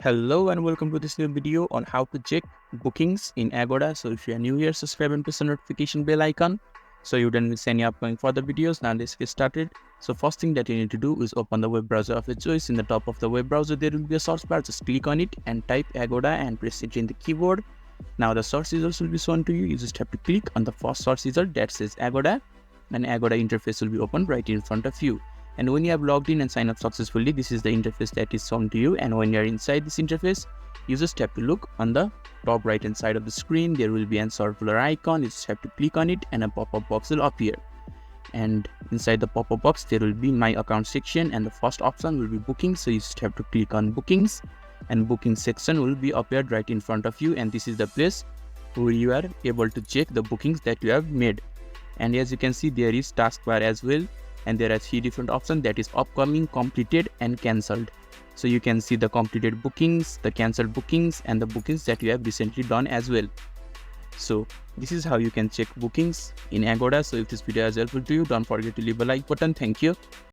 Hello and welcome to this new video on how to check bookings in Agoda. So if you are new here, subscribe and press the notification bell icon so you don't miss any upcoming further videos. Now let's get started. So first thing that you need to do is open the web browser of your choice. In the top of the web browser there will be a search bar. Just click on it and type Agoda and press it in the keyboard. Now the search results will be shown to you. You just have to click on the first search result that says Agoda, and Agoda interface will be open right in front of you. And when you have logged in and signed up successfully, this is the interface that is shown to you. And when you are inside this interface, you just have to look on the top right hand side of the screen. There will be a circular icon. You just have to click on it and a pop-up box will appear. And inside the pop-up box, there will be my account section, and the first option will be bookings. So you just have to click on bookings, and booking section will be appeared right in front of you. And this is the place where you are able to check the bookings that you have made. And as you can see, there is taskbar as well. And there are three different options, that is upcoming, completed and cancelled. So you can see the completed bookings, the cancelled bookings, and the bookings that you have recently done as well. So this is how you can check bookings in Agoda. So if this video is helpful to you, don't forget to leave a like button. Thank you.